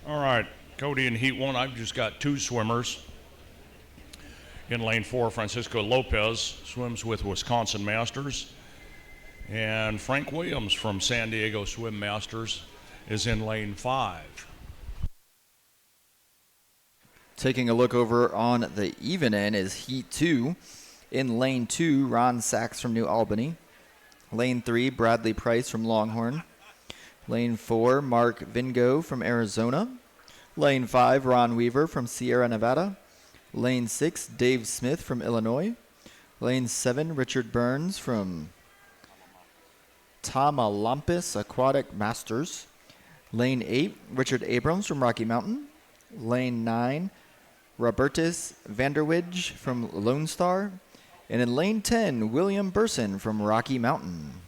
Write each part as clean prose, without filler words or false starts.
All right, Cody, in Heat 1, I've just got two swimmers. In lane 4, Francisco Lopez swims with Wisconsin Masters. And Frank Williams from San Diego Swim Masters is in lane 5. Taking a look over on the even end is Heat 2. In lane 2, Ron Sachs from New Albany. Lane 3, Bradley Price from Longhorn. Lane 4, Mark Vingo from Arizona. Lane 5, Ron Weaver from Sierra Nevada. Lane 6, Dave Smith from Illinois. Lane 7, Richard Burns from Tamaulipas Aquatic Masters. Lane 8, Richard Abrams from Rocky Mountain. Lane 9, Robertus Vanderwidge from Lone Star. And in lane 10, William Burson from Rocky Mountain.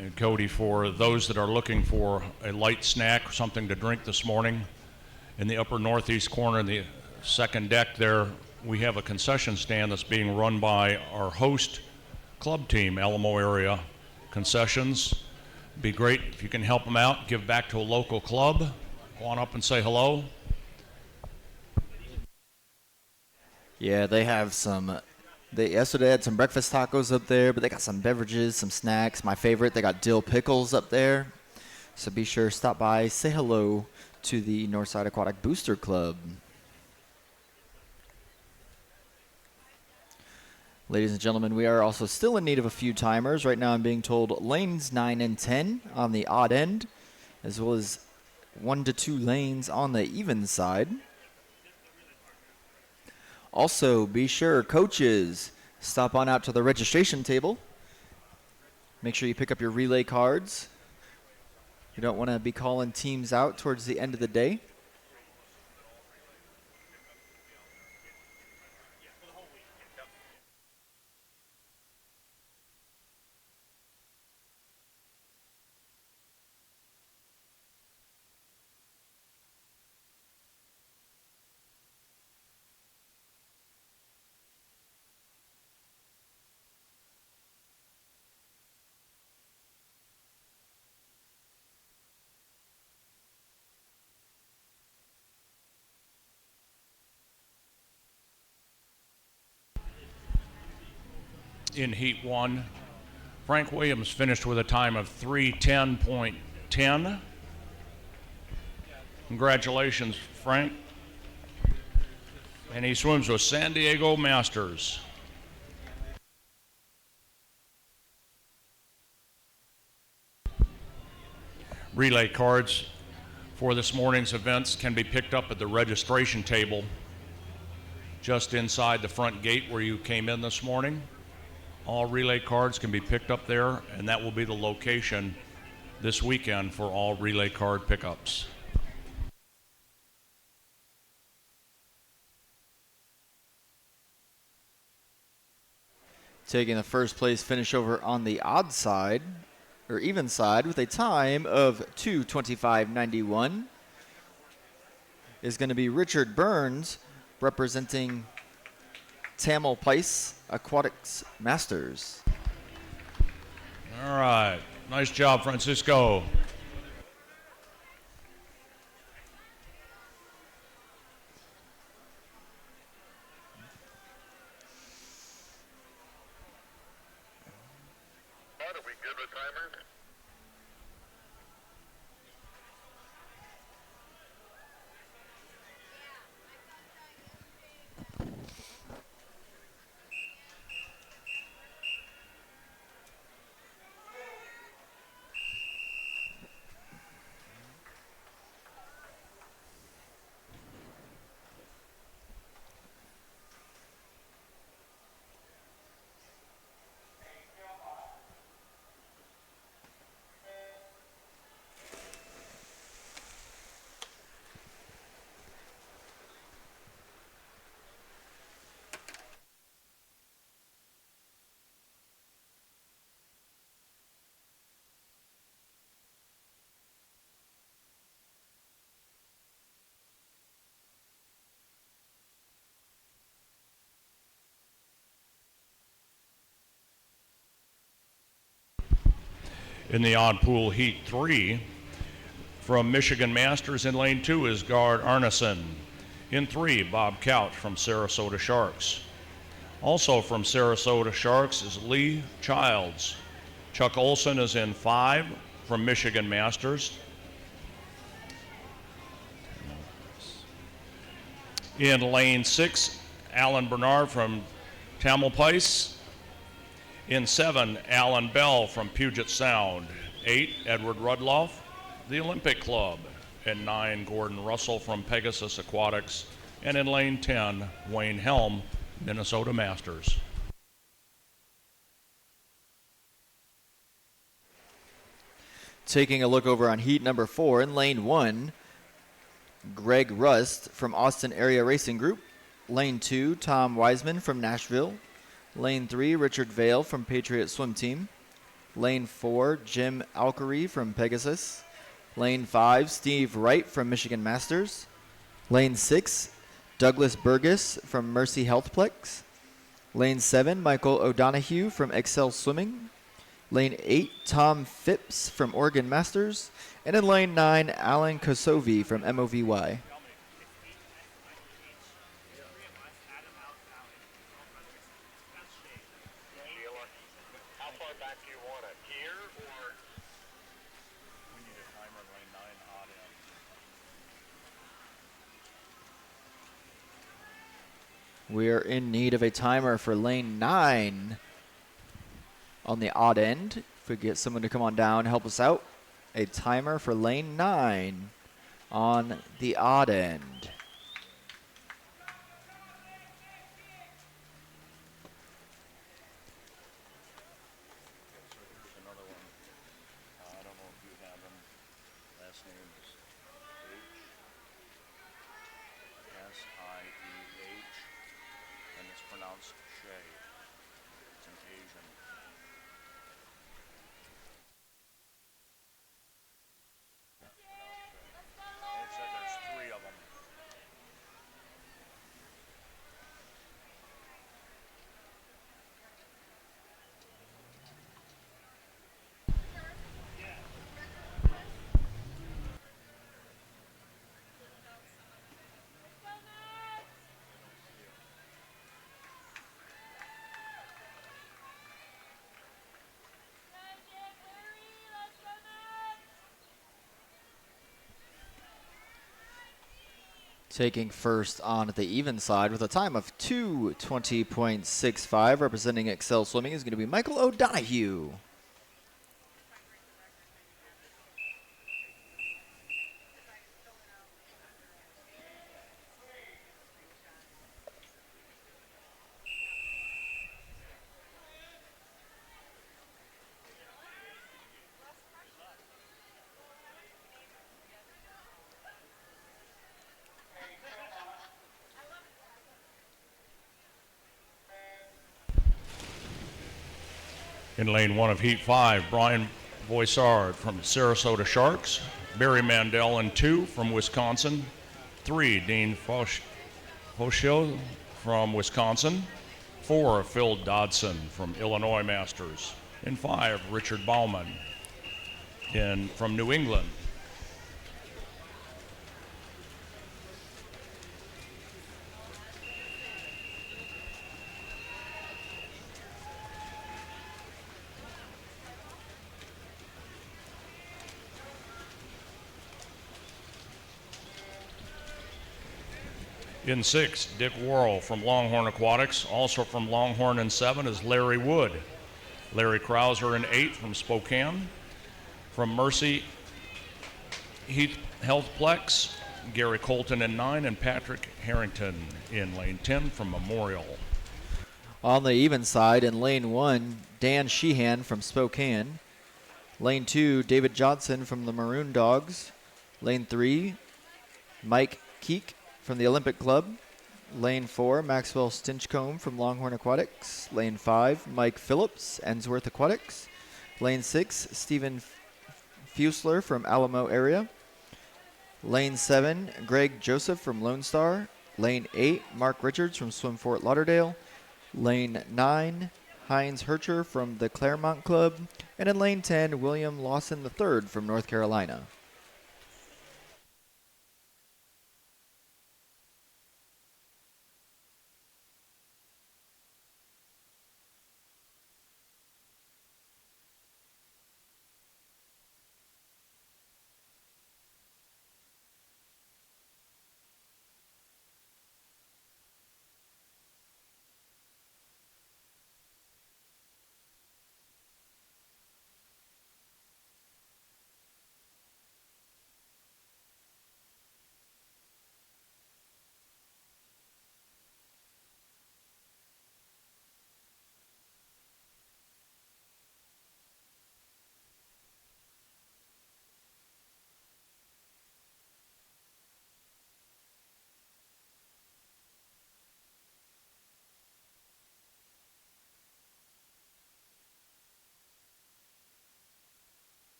And Cody, for those that are looking for a light snack, something to drink this morning, in the upper northeast corner in the second deck there, we have a concession stand that's being run by our host club team, Alamo Area Concessions. Be great if you can help them out, give back to a local club. Go on up and say hello. Yeah, they have some. Yesterday had some breakfast tacos up there, but they got some beverages, some snacks. My favorite, they got dill pickles up there. So be sure to stop by, say hello to the Northside Aquatic Booster Club. Ladies and gentlemen, we are also still in need of a few timers. Right now I'm being told lanes 9 and 10 on the odd end, as well as 1 to 2 lanes on the even side. Also, be sure, coaches, stop on out to the registration table. Make sure you pick up your relay cards. You don't want to be calling teams out towards the end of the day. In Heat 1, Frank Williams finished with a time of 3:10.10. Congratulations, Frank. And he swims with San Diego Masters. Relay cards for this morning's events can be picked up at the registration table just inside the front gate where you came in this morning. All relay cards can be picked up there, and that will be the location this weekend for all relay card pickups. Taking the first place finish over on the odd side, or even side, with a time of 2:25.91 is going to be Richard Burns, representing Tamaulipas Aquatics Masters. All right. Nice job, Francisco. Are we good with timers? In the odd pool heat 3, from Michigan Masters in lane 2 is guard Arneson. In 3, Bob Couch from Sarasota Sharks. Also from Sarasota Sharks is Lee Childs. Chuck Olson is in 5 from Michigan Masters. In lane 6, Alan Bernard from Tamalpais. In 7, Alan Bell from Puget Sound. 8, Edward Rudloff, the Olympic Club. And 9, Gordon Russell from Pegasus Aquatics. And in lane 10, Wayne Helm, Minnesota Masters. Taking a look over on heat number 4 in lane 1, Greg Rust from Austin Area Racing Group. Lane 2, Tom Wiseman from Nashville. Lane 3, Richard Vale from Patriot Swim Team. Lane 4, Jim Alkery from Pegasus. Lane 5, Steve Wright from Michigan Masters. Lane 6, Douglas Burgess from Mercy Healthplex. Lane 7, Michael O'Donohue from Excel Swimming. Lane 8, Tom Phipps from Oregon Masters. And in lane 9, Alan Kosovi from MOVY. How far back do you want it? Here or? We need a timer in lane 9 odd end. We are in need of a timer for lane 9 on the odd end. If we get someone to come on down, help us out. A timer for lane 9 on the odd end. Here's another one. I don't know if you have him. Last name is Sieh, and it's pronounced Shay. It's an Asian. It said there's 3 of them. Taking first on the even side with a time of 2:20.65, representing Excel Swimming, is going to be Michael O'Donohue. In lane 1 of heat 5, Brian Voisard from Sarasota Sharks. Barry Mandel in 2 from Wisconsin. 3, Dean Foscio from Wisconsin. 4, Phil Dodson from Illinois Masters. In 5, Richard Bauman from New England. In 6, Dick Worrell from Longhorn Aquatics. Also from Longhorn in 7 is Larry Wood. Larry Krauser in 8 from Spokane. From Mercy Healthplex, Gary Colton in 9, and Patrick Harrington in lane 10 from Memorial. On the even side in lane 1, Dan Sheehan from Spokane. Lane 2, David Johnson from the Maroon Dogs. Lane 3, Mike Keek from the Olympic Club. Lane 4, Maxwell Stinchcombe from Longhorn Aquatics. Lane 5, Mike Phillips, Ensworth Aquatics. Lane 6, Stephen Fusler from Alamo area. Lane 7, Greg Joseph from Lone Star. Lane 8, Mark Richards from Swim Fort Lauderdale. Lane 9, Heinz Hercher from the Claremont Club. And in lane 10, William Lawson III from North Carolina.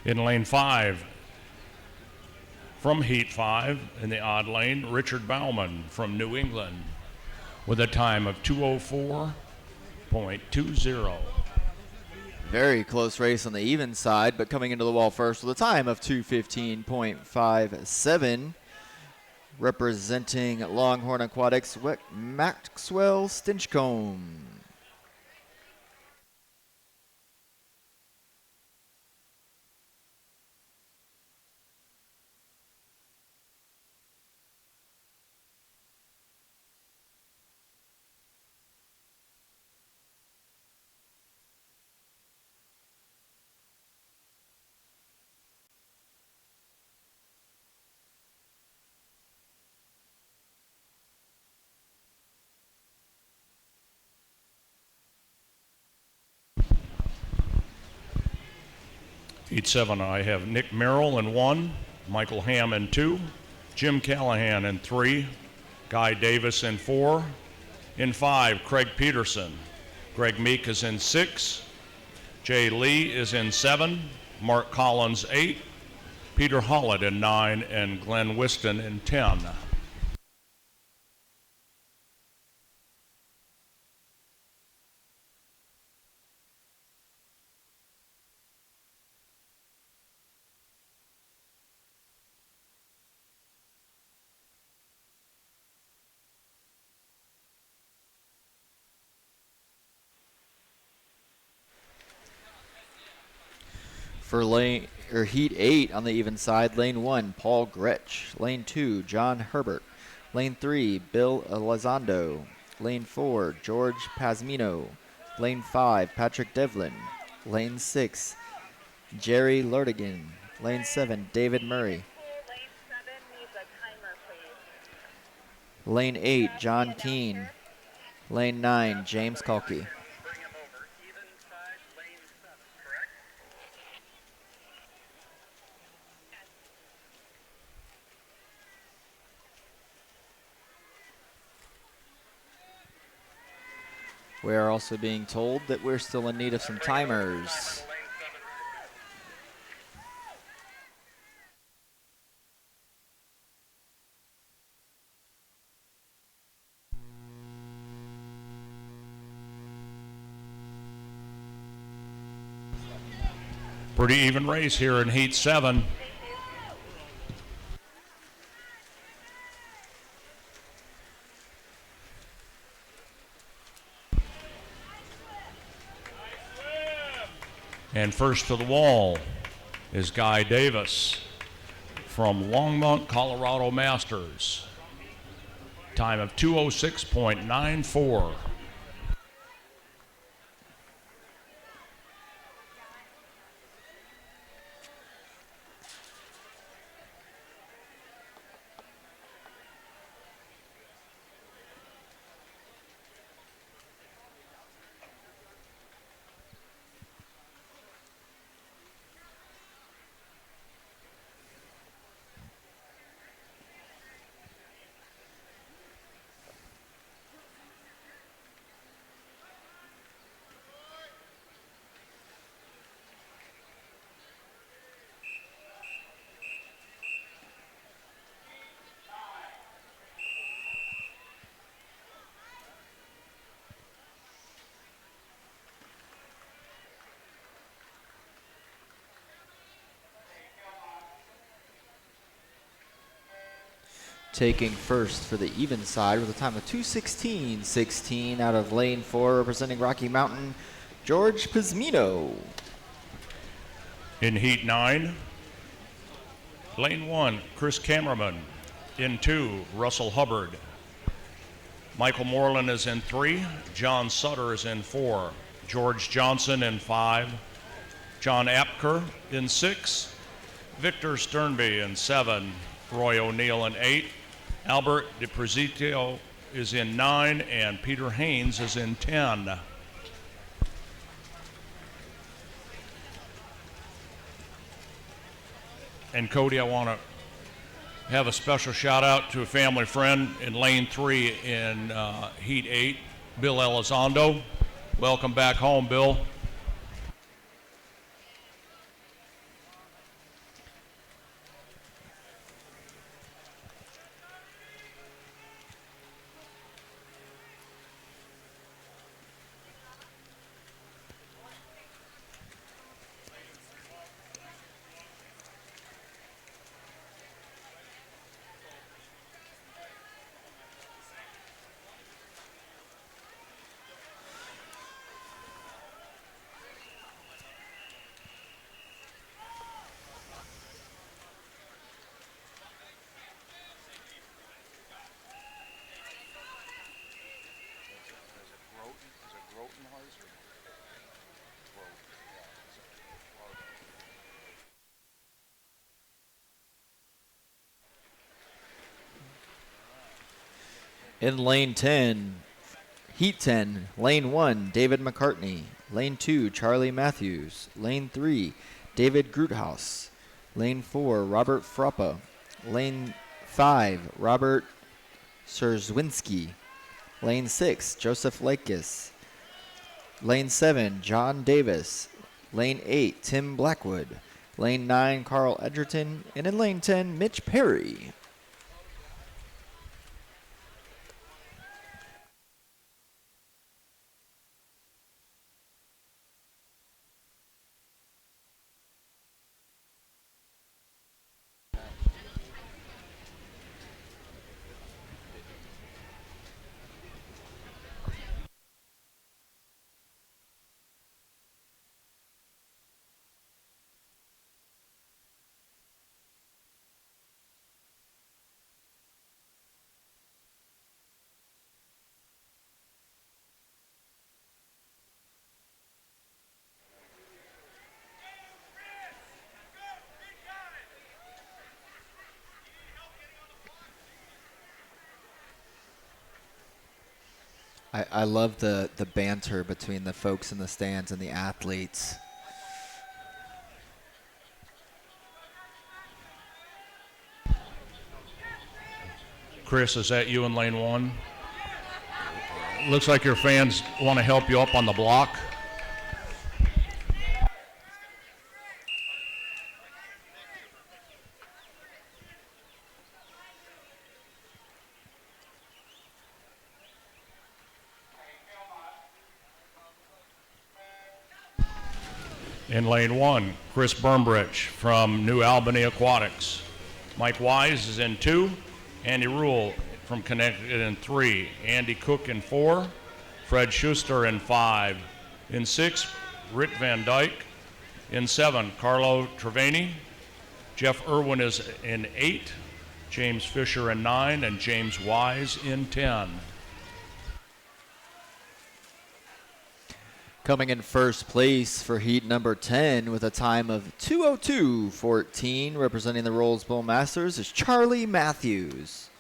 In lane 5, from heat 5 in the odd lane, Richard Bauman from New England with a time of 2:04.20. Very close race on the even side, but coming into the wall first with a time of 2:15.57. Representing Longhorn Aquatics, Maxwell Stinchcomb. Heat 7, I have Nick Merrill in 1, Michael Ham in 2, Jim Callahan in 3, Guy Davis in 4. In 5, Craig Peterson. Greg Meek is in 6. Jay Lee is in 7. Mark Collins 8. Peter Hollett in 9. And Glenn Whiston in 10. For heat 8 on the even side, lane 1, Paul Gretsch. Lane 2, John Herbert. Lane 3, Bill Elizondo. Lane 4, George Pasmino. Lane 5, Patrick Devlin. Lane 6, Jerry Lurdigan. Lane 7, David Murray. Lane 8, John Keene. Lane 9, James Kalki. We are also being told that we're still in need of some timers. Pretty even race here in Heat 7. And first to the wall is Guy Davis from Longmont, Colorado Masters. Time of 2:06.94. taking first for the even side with a time of 2:16.16 out of lane 4, representing Rocky Mountain, George Pismino. In Heat 9, Lane 1, Chris Cameraman. In 2, Russell Hubbard. Michael Moreland is in 3. John Sutter is in 4. George Johnson in 5. John Apker in 6. Victor Sternby in 7. Roy O'Neill in 8. Albert DiPrezito is in 9. And Peter Haynes is in 10. And Cody, I want to have a special shout out to a family friend in lane 3 in Heat 8, Bill Elizondo. Welcome back home, Bill. In lane 10, Heat 10, lane 1, David McCartney. Lane 2, Charlie Matthews. Lane 3, David Groothouse. Lane 4, Robert Frappa. Lane 5, Robert Serzwinski. Lane 6, Joseph Lakis. Lane 7, John Davis. Lane 8, Tim Blackwood. Lane 9, Carl Edgerton. And in lane 10, Mitch Perry. I love the banter between the folks in the stands and the athletes. Chris, is that you in lane 1? Looks like your fans want to help you up on the block. In lane 1, Chris Burnbridge from New Albany Aquatics. Mike Wise is in 2. Andy Rule from Connecticut in 3. Andy Cook in 4. Fred Schuster in 5. In 6, Rick Van Dyke. In 7, Carlo Trevani. Jeff Irwin is in 8. James Fisher in 9. And James Wise in 10. Coming in first place for heat number 10 with a time of 2:02.14, representing the Rolls Bowl Masters, is Charlie Matthews.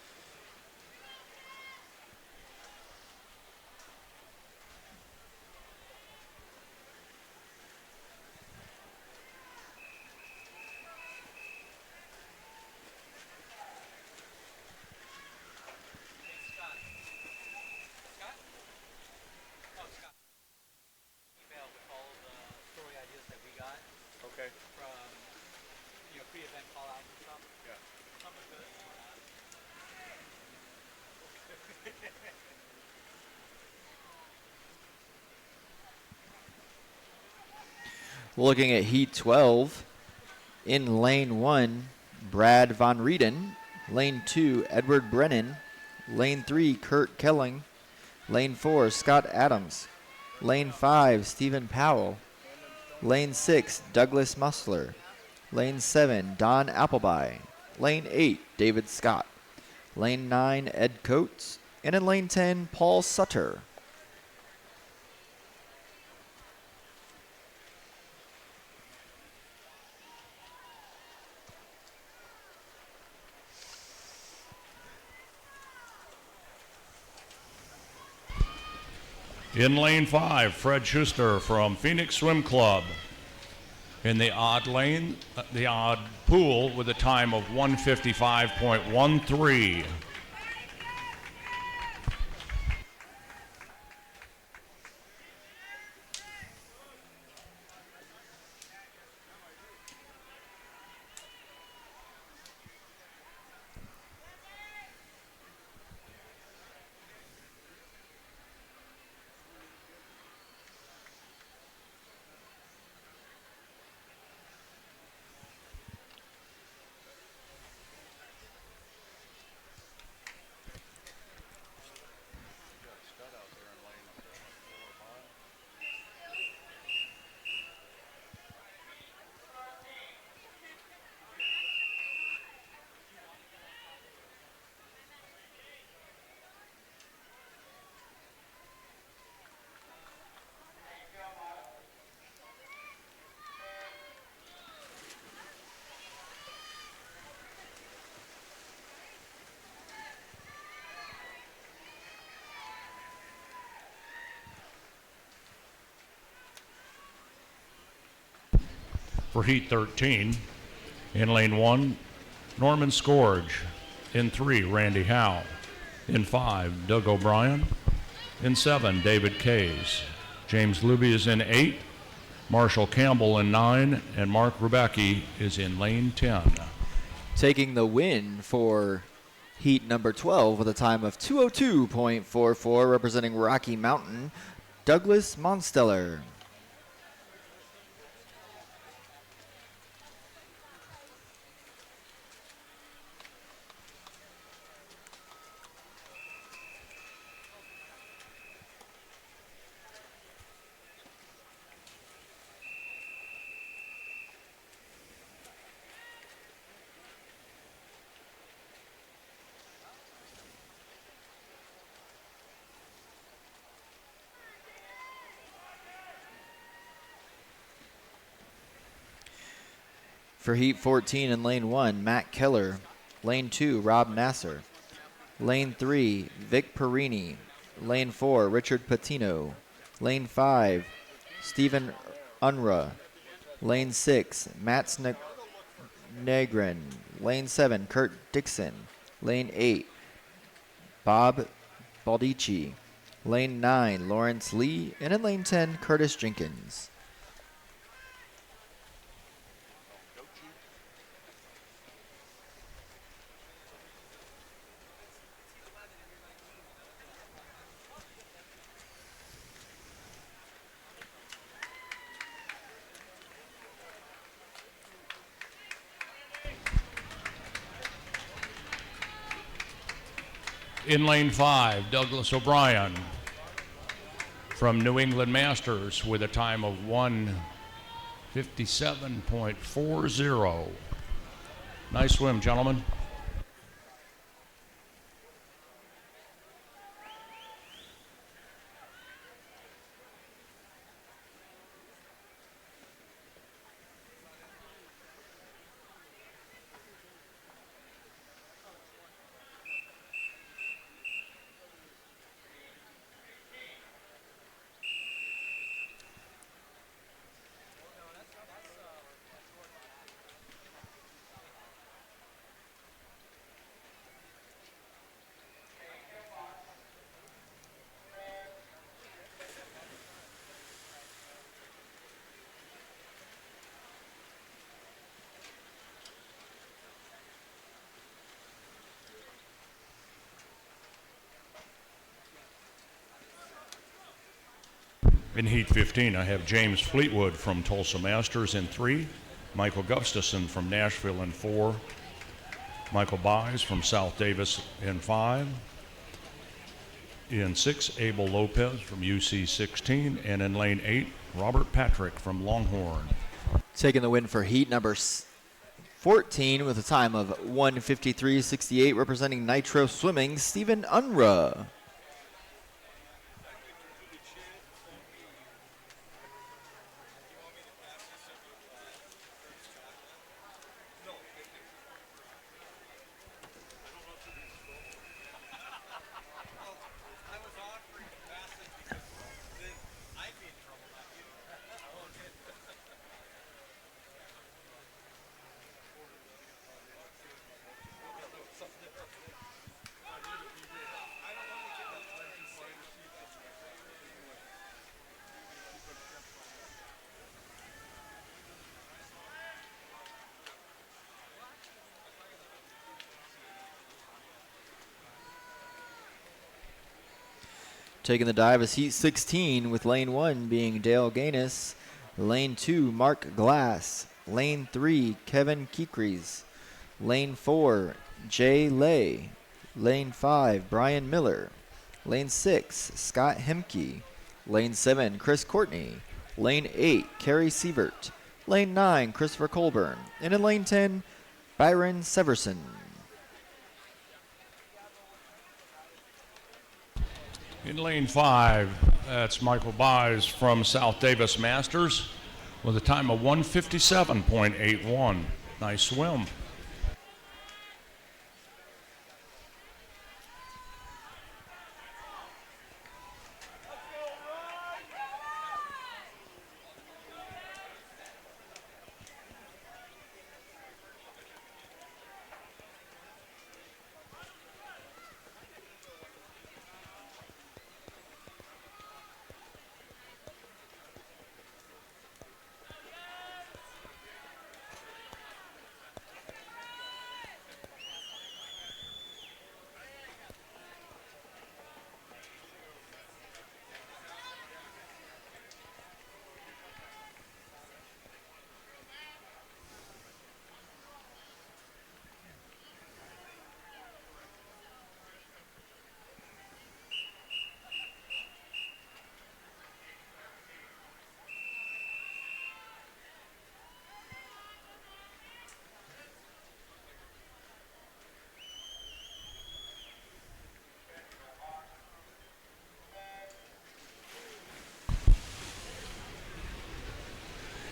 Looking at Heat 12, in lane 1, Brad Von Rieden. Lane 2, Edward Brennan. Lane 3, Kurt Kelling. Lane 4, Scott Adams. Lane 5, Stephen Powell. Lane 6, Douglas Musler. Lane 7, Don Appleby. Lane 8, David Scott. Lane 9, Ed Coates. And in lane 10, Paul Sutter. In lane 5, Fred Schuster from Phoenix Swim Club. In the odd lane, the odd pool with a time of 1:55.13. For heat 13, in lane 1, Norman Scourge. In 3, Randy Howe. In 5, Doug O'Brien. In 7, David Kays. James Luby is in 8, Marshall Campbell in 9, and Mark Rubecki is in lane 10. Taking the win for heat number 12 with a time of 2:02.44, representing Rocky Mountain, Douglas Monsteller. For heat 14 in lane 1, Matt Keller. Lane 2, Rob Nasser. Lane 3, Vic Perini. Lane 4, Richard Patino. Lane 5, Stephen Unruh. Lane 6, Matt Negrin. Lane 7, Kurt Dixon. Lane 8, Bob Baldici. Lane 9, Lawrence Lee. And in lane 10, Curtis Jenkins. In lane 5, Douglas O'Brien from New England Masters with a time of 1:57.40. Nice swim, gentlemen. In heat 15, I have James Fleetwood from Tulsa Masters in 3, Michael Gustafson from Nashville in 4, Michael Buys from South Davis in 5. In 6, Abel Lopez from UC 16. And in lane 8, Robert Patrick from Longhorn. Taking the win for heat number 14 with a time of 1:53.68, representing Nitro Swimming, Stephen Unruh. Taking the dive is heat 16 with lane 1 being Dale Gaines, lane 2 Mark Glass, lane 3 Kevin Kikries, lane 4 Jay Lay, lane 5 Brian Miller, lane 6 Scott Hemke, lane 7 Chris Courtney, lane 8 Kerry Sievert, lane 9 Christopher Colburn, and in lane 10 Byron Severson. In lane 5, that's Michael Buys from South Davis Masters with a time of 1:57.81. Nice swim.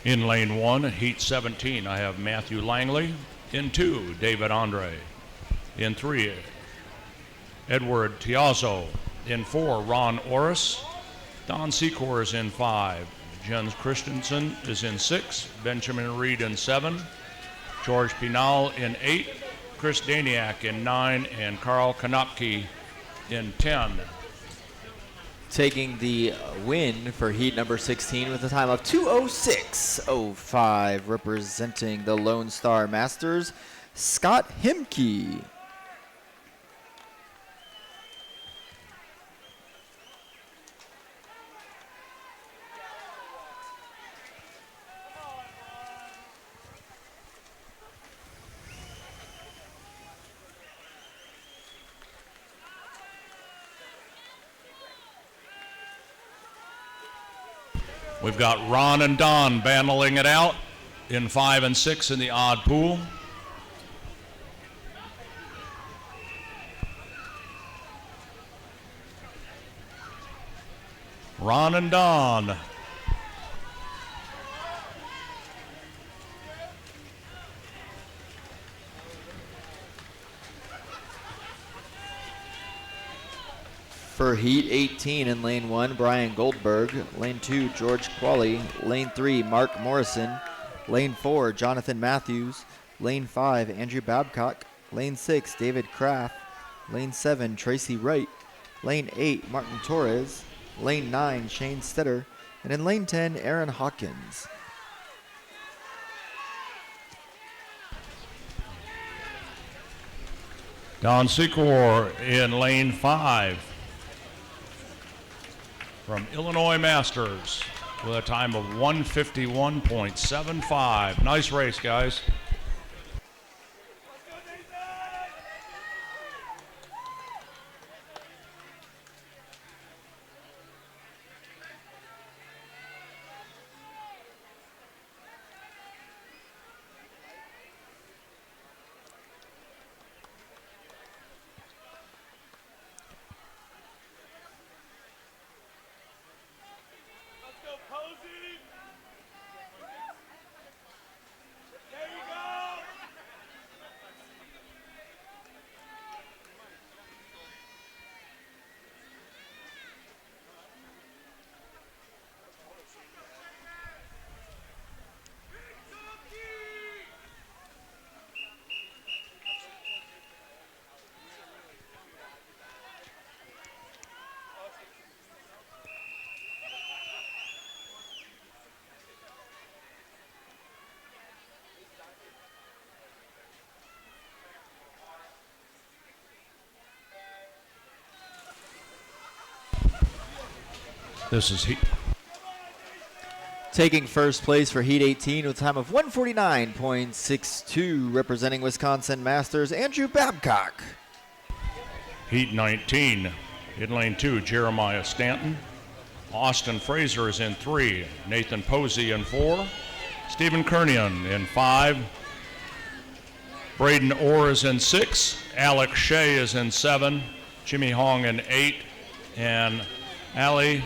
In lane 1, heat 17, I have Matthew Langley. In 2, David Andre. In 3, Edward Tiazzo. In 4, Ron Orris. Don Secor is in 5. Jens Christensen is in 6. Benjamin Reed in 7. George Pinal in 8. Chris Daniak in 9. And Carl Konopke in 10. Taking the win for heat number 16 with a time of 2:06.05, representing the Lone Star Masters, Scott Hemke. We've got Ron and Don battling it out in 5 and 6 in the odd pool. Ron and Don. For heat 18 in lane 1, Brian Goldberg. Lane 2, George Qualley. Lane 3, Mark Morrison. Lane 4, Jonathan Matthews. Lane 5, Andrew Babcock. Lane 6, David Kraft. Lane 7, Tracy Wright. Lane 8, Martin Torres. Lane 9, Shane Stetter. And in lane 10, Aaron Hawkins. Don Secor in lane 5 from Illinois Masters with a time of 1:51.75. Nice race, guys. This is Heat. Taking first place for Heat 18 with a time of 149.62, representing Wisconsin Masters, Andrew Babcock. Heat 19. In lane 2, Jeremiah Stanton. Austin Fraser is in 3. Nathan Posey in 4. Stephen Kernion in 5. Braden Orr is in 6. Alex Shea is in 7. Jimmy Hong in 8. And Ali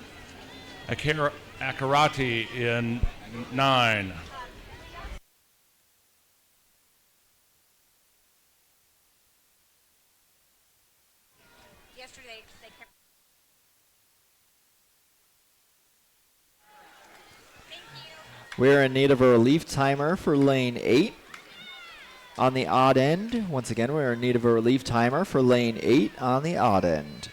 Akarati in 9. Yesterday, they kept. Thank you. We're in need of a relief timer for lane 8. On the odd end, once again, we're in need of a relief timer for lane 8 on the odd end.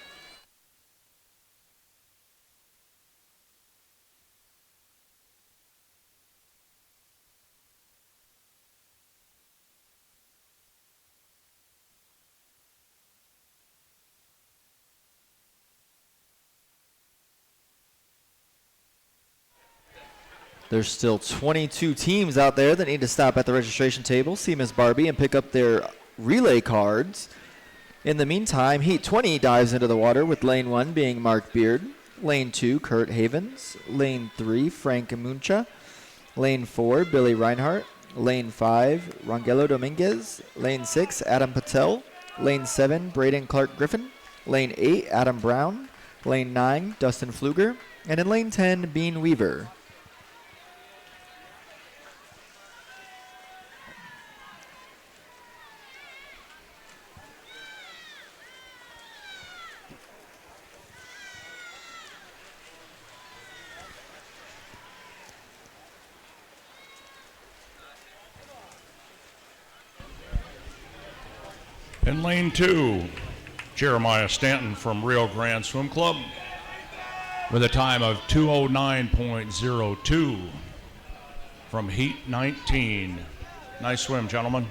There's still 22 teams out there that need to stop at the registration table, see Ms. Barbie, and pick up their relay cards. In the meantime, Heat 20 dives into the water with lane 1 being Mark Beard, lane 2 Kurt Havens, lane 3 Frank Muncha, lane 4 Billy Reinhart, lane 5 Rangelo Dominguez, lane 6 Adam Patel, lane 7 Braden Clark Griffin, lane 8 Adam Brown, lane 9 Dustin Pfluger, and in lane 10 Bean Weaver. In lane 2, Jeremiah Stanton from Rio Grande Swim Club with a time of 2:09.02 from Heat 19. Nice swim, gentlemen.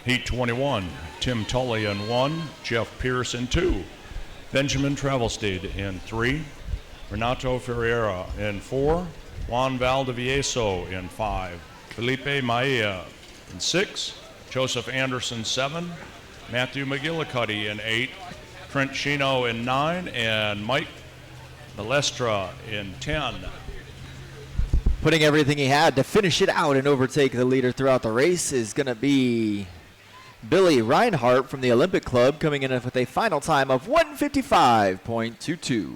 Heat 21, Tim Tully in 1, Jeff Pierce in 2, Benjamin Travelstead in 3, Renato Ferreira in 4, Juan Valdivieso in 5, Felipe Maia in 6, Joseph Anderson 7, Matthew McGillicuddy in 8, Trent Chino in 9, and Mike Balestra in 10. Putting everything he had to finish it out and overtake the leader throughout the race is going to be Billy Reinhart from the Olympic Club, coming in with a final time of 155.22.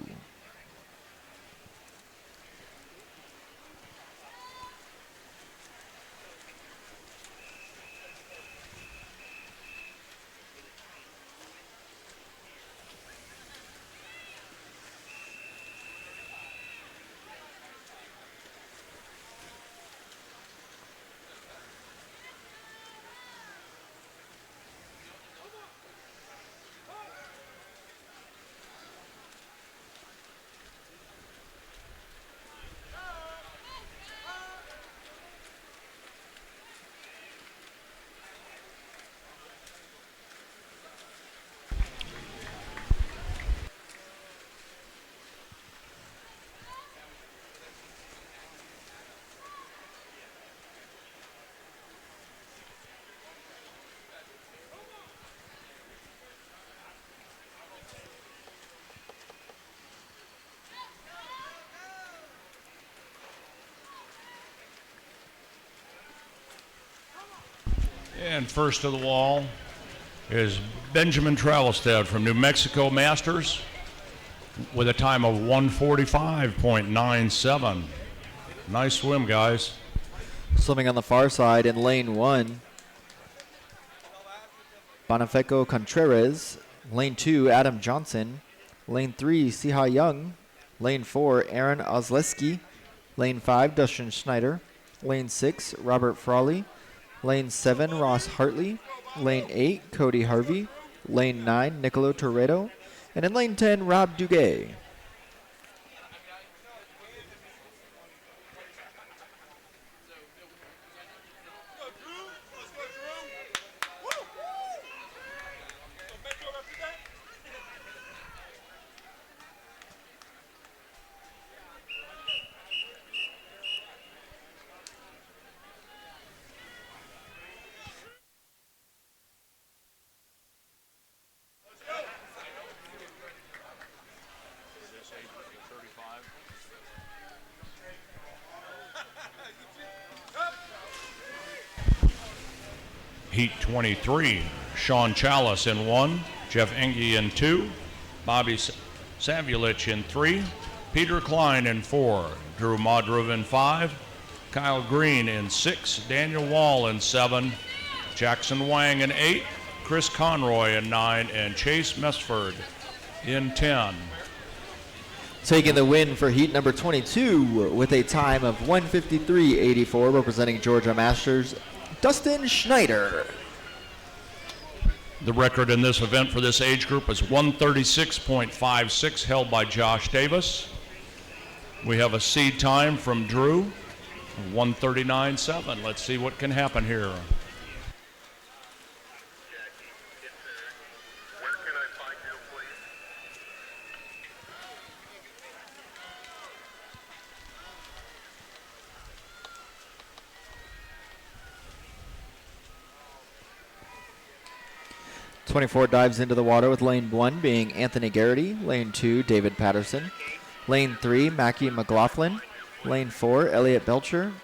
And first to the wall is Benjamin Travelstead from New Mexico Masters with a time of 145.97. Nice swim, guys. Swimming on the far side in lane 1 Bonifeco Contreras. Lane 2, Adam Johnson. Lane 3, Siha Young. Lane 4, Aaron Osleski. Lane 5, Dustin Schneider. Lane 6, Robert Frawley. Lane 7, Ross Hartley. Lane 8, Cody Harvey. Lane 9, Nicolo Toretto. And in lane 10, Rob Duguay. Heat 23, Sean Chalice in 1, Jeff Engie in 2, Bobby Savulich in 3, Peter Klein in 4, Drew Modrov in 5, Kyle Green in 6, Daniel Wall in 7, Jackson Wang in 8, Chris Conroy in 9, and Chase Mesford in 10. Taking the win for heat number 22 with a time of 1:53.84, representing Georgia Masters, Dustin Schneider. The record in this event for this age group is 136.56, held by Josh Davis. We have a seed time from Drew, 139.7. Let's see what can happen here. Where can I find you, please? 24 dives into the water with lane 1 being Anthony Garrity, lane 2 David Patterson, lane 3 Mackie McLaughlin, lane 4 Elliot Belcher,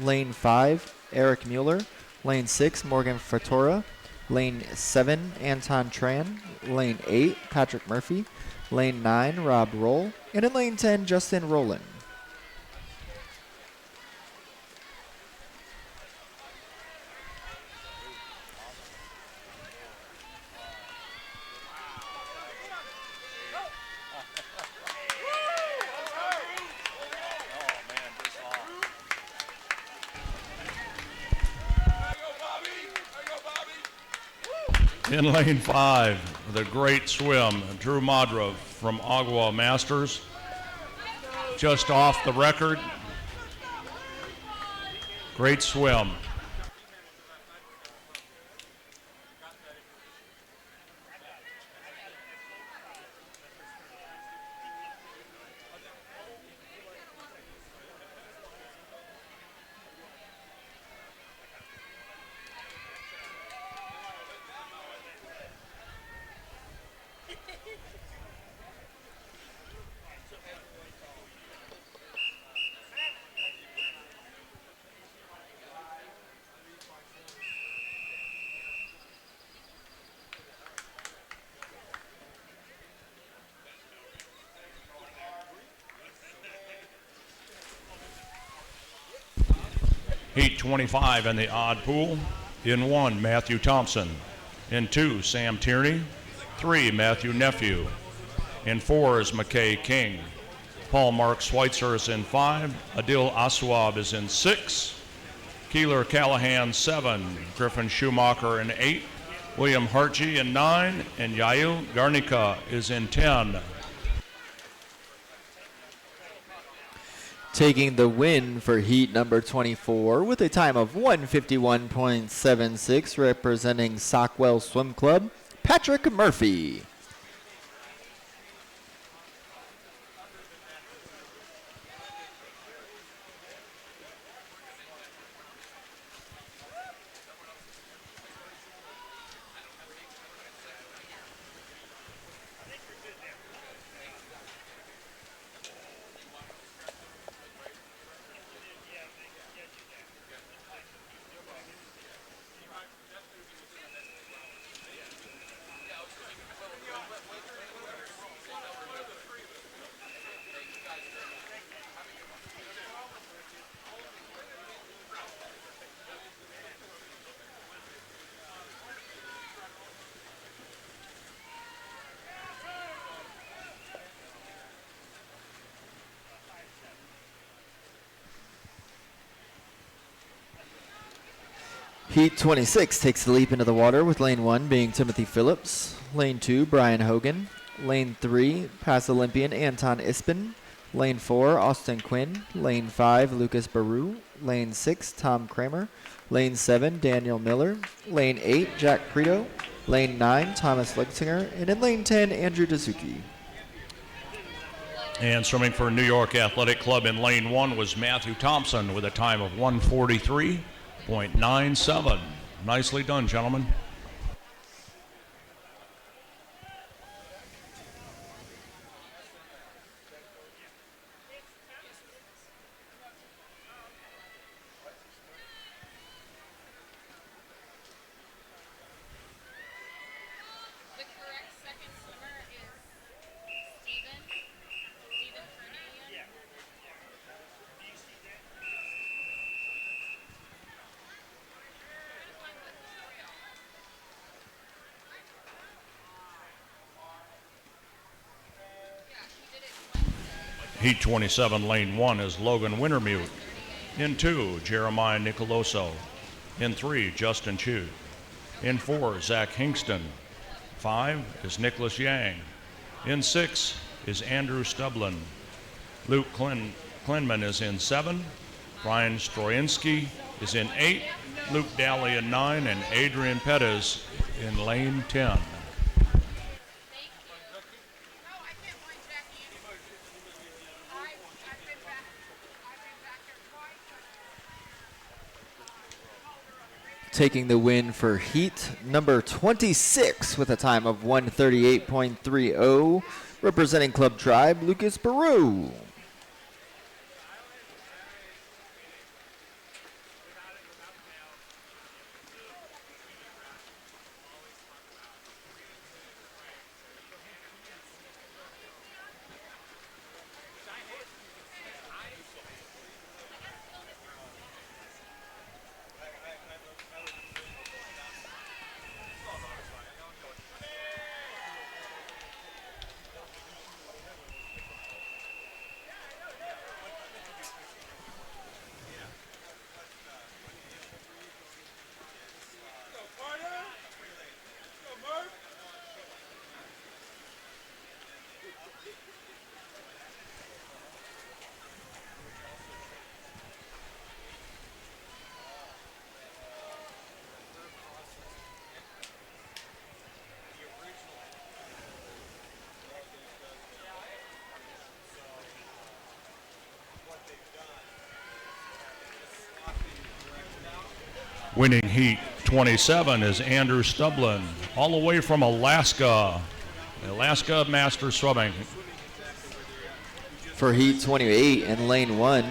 lane 5 Eric Mueller, lane 6 Morgan Fatora, lane 7 Anton Tran, lane 8 Patrick Murphy, lane 9 Rob Roll, and in lane 10 Justin Rowland. In lane 5, the great swim, Drew Modrov from Agua Masters. Just off the record. Great swim. Heat 25 in the odd pool. In 1, Matthew Thompson. In 2, Sam Tierney. 3, Matthew Nephew. In 4 is McKay King. Paul Mark Schweitzer is in 5. Adil Aswab is in 6. Keeler Callahan 7. Griffin Schumacher in 8. William Hartgee in 9. And Yael Garnica is in 10. Taking the win for heat number 24 with a time of 1:51.76, representing Sockwell Swim Club, Patrick Murphy. Heat 26 takes the leap into the water with lane 1 being Timothy Phillips, lane 2 Brian Hogan, lane 3 past Olympian Anton Ispin, lane 4 Austin Quinn, lane 5 Lucas Baru, lane 6 Tom Kramer, lane 7 Daniel Miller, lane 8 Jack Prito, lane 9 Thomas Lexinger, and in lane 10 Andrew Dazuki. And swimming for New York Athletic Club in lane 1 was Matthew Thompson with a time of 1:43.97. Nicely done, gentlemen. The correct second swimmer is Steven Fernandez. Heat 27, lane 1 is Logan Wintermute. In 2, Jeremiah Nicoloso. In 3, Justin Chu. In 4, Zach Hingston. 5 is Nicholas Yang. In 6 is Andrew Stublin. Luke Klinman is in 7. Brian Stroyinski is in 8. Luke Daly in 9. And Adrian Pettis in lane 10. Taking the win for heat number 26 with a time of 1:38.30, representing Club Tribe, Lucas Baru. Winning heat 27 is Andrew Stublin, all the way from Alaska. Alaska Masters Swimming. For heat 28 in lane 1,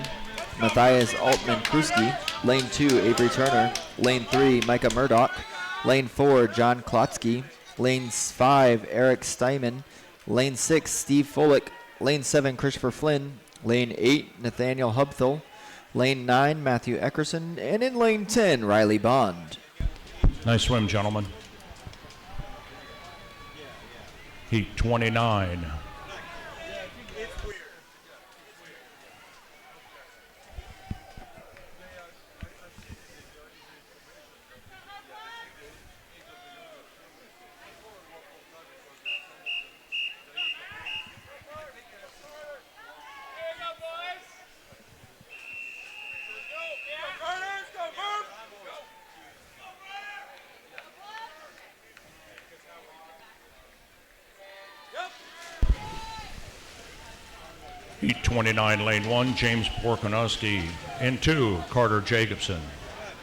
Matthias Altman-Kruski. Lane 2, Avery Turner. Lane 3, Micah Murdoch. Lane 4, John Klotsky. Lane 5, Eric Steinman. Lane 6, Steve Folick. Lane 7, Christopher Flynn. Lane 8, Nathaniel Hubthel. Lane 9, Matthew Eckerson. And in lane 10, Riley Bond. Nice swim, gentlemen. Heat 29. Heat 29, lane 1, James Porkanowski. In 2, Carter Jacobson.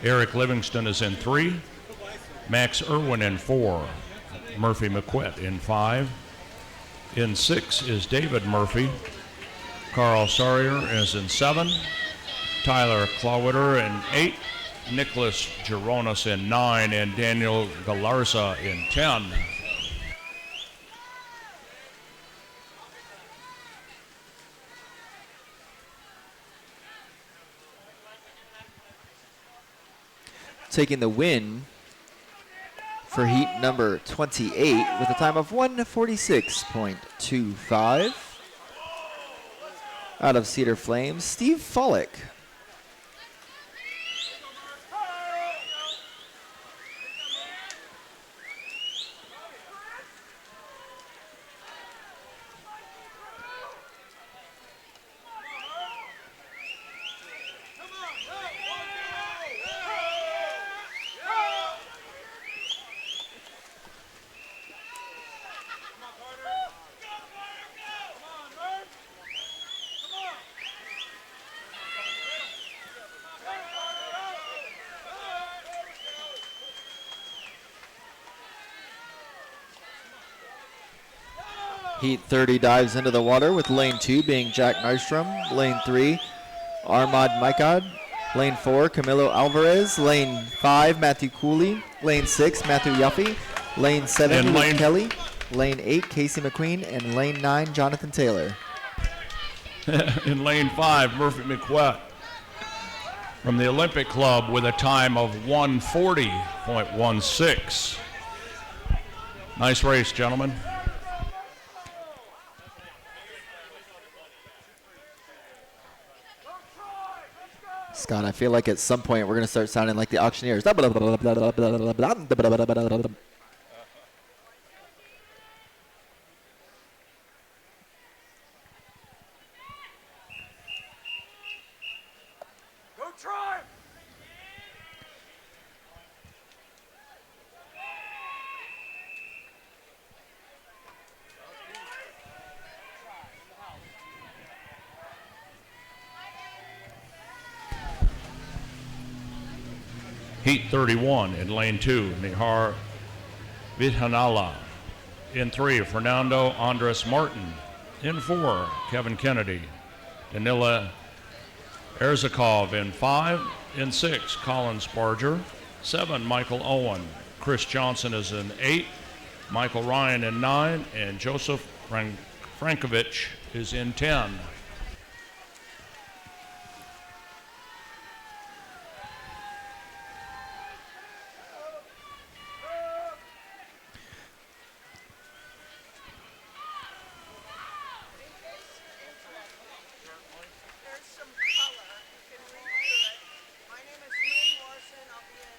Eric Livingston is in 3. Max Irwin in 4. Murphy McQuett in 5. In 6 is David Murphy. Carl Sawyer is in 7. Tyler Clawitter in 8. Nicholas Geronis in 9. And Daniel Galarza in 10. Taking the win for heat number 28 with a time of 1:46.25. Out of Cedar Flames, Steve Follick. Heat 30 dives into the water with lane 2 being Jack Nystrom. Lane 3, Armad Maikad. Lane 4, Camilo Alvarez. Lane 5, Matthew Cooley. Lane 6, Matthew Yuffie. Lane 7, And Luke lane- Kelly. Lane 8, Casey McQueen. And lane 9, Jonathan Taylor. In lane 5, Murphy McQuett from the Olympic Club with a time of 1:40.16. Nice race, gentlemen. Scott, I feel like at some point we're going to start sounding like the auctioneers. Go try! Heat 31 in lane 2, Nihar Vidhanala. In 3, Fernando Andres Martin. In 4, Kevin Kennedy. Danila Erzakov in 5. In 6, Colin Sparger. 7, Michael Owen. Chris Johnson is in 8. Michael Ryan in 9. And Joseph Frankovich is in 10. There's some color. You can read through it. My name is Lynn Morrison. I'll be in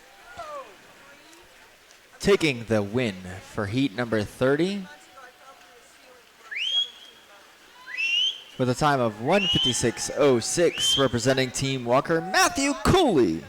3 Taking the win for heat number 30 months ago. I fell through the ceiling for 17 months. with a time of 1:56.06, representing Team Walker, Matthew Cooley.